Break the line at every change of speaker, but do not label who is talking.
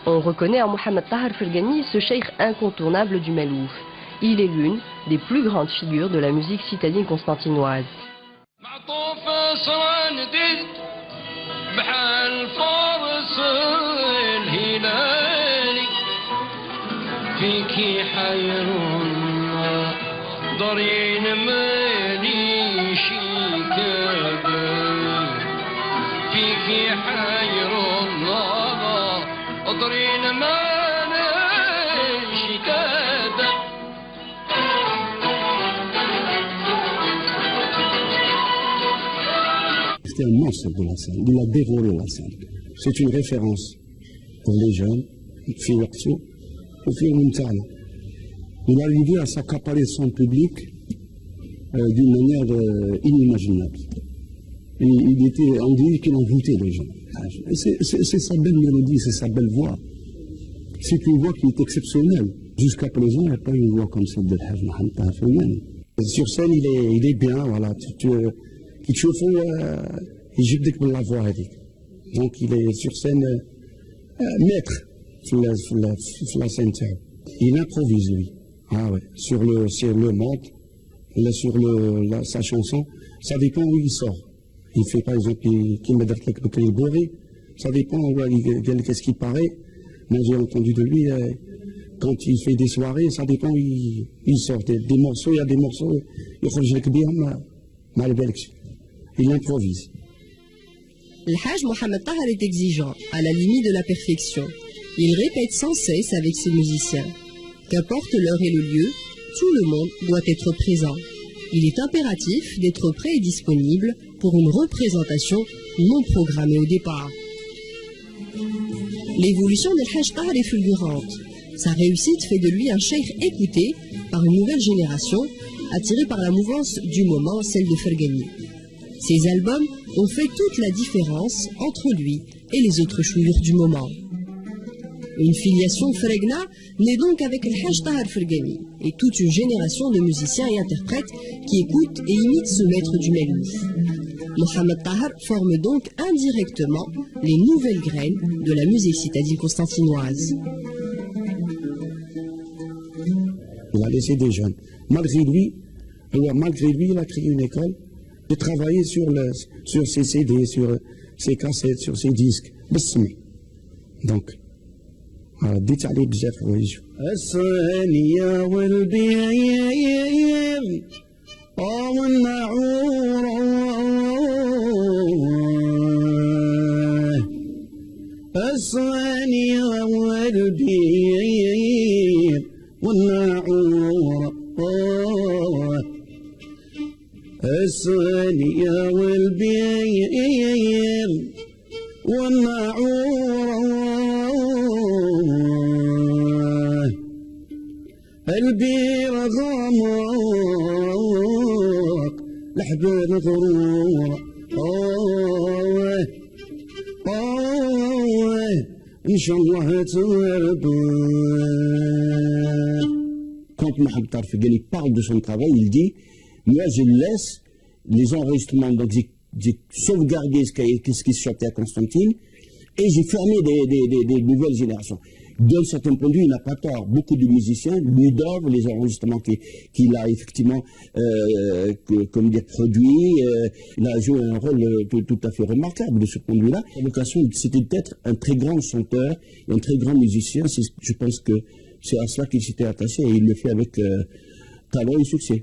On reconnaît à Mohamed Tahar Fergani ce cheikh incontournable du Malouf. Il est l'une des plus grandes figures de la musique citadine constantinoise.
C'est un monstre de la scène, il a dévoré la scène. C'est une référence pour les jeunes, il arrivait à s'accaparer son public d'une manière inimaginable. On dirait qu'il envoûtait les gens. C'est sa belle mélodie, c'est sa belle voix. C'est une voix qui est exceptionnelle. Jusqu'à présent, il n'y a pas une voix comme celle de Haj Mohamed Tahar Fergani. Sur scène, il est bien, voilà. Il يجبدك باللافوا هذيك دونك il est sur scène maître في la scène تاعو. Il improvise lui. Ah ouais. Sur le mode, sur sa chanson, ça dépend où il sort. Il fait par exemple كيما درت لك بكري البوري, ça dépend qu'est-ce qu'il paraît. Moi j'ai entendu de lui quand il fait des soirées, ça dépend où il sort des morceaux, il y a des morceaux يخرج لك بهم ما على بالكش. Il improvise.
Le Haj Mohamed Tahar est exigeant, à la limite de la perfection. Il répète sans cesse avec ses musiciens. Qu'importe l'heure et le lieu, tout le monde doit être présent. Il est impératif d'être prêt et disponible pour une représentation non programmée au départ. L'évolution de Haj Tahar est fulgurante. Sa réussite fait de lui un cheikh écouté par une nouvelle génération, attirée par la mouvance du moment, celle de Fergani. Ces albums ont fait toute la différence entre lui et les autres chouïrs du moment. Une filiation Fergna naît donc avec le Haj Tahar Fergani et toute une génération de musiciens et interprètes qui écoutent et imitent ce maître du Malouf. Mohamed Tahar forme donc indirectement les nouvelles graines de la musique citadine constantinoise.
Il a laissé des jeunes. Malgré lui, il a créé une école. De travailler sur ses CD, sur ses cassettes, sur ses disques. Donc, dites à les bzaf voyage. الصانية والبيم والنعور الصانية والبيم والنعور الصانية والبيم والنعور البير غمق لحبان غرور إن شاء الله تربى. Quand Mohamed Tahar Fergani parle de son travail, il dit: moi, je laisse les enregistrements, donc j'ai sauvegardé ce qui se chantait à Constantine, et j'ai formé des nouvelles générations. D'un certain point de vue, il n'a pas tort. Beaucoup de musiciens lui doivent les enregistrements qu'il a effectivement produits. Il a joué un rôle tout à fait remarquable de ce point de vue-là. Sa vocation, c'était d'être un très grand chanteur, un très grand musicien. Je pense que c'est à cela qu'il s'était attaché, et il le fait avec talent et succès.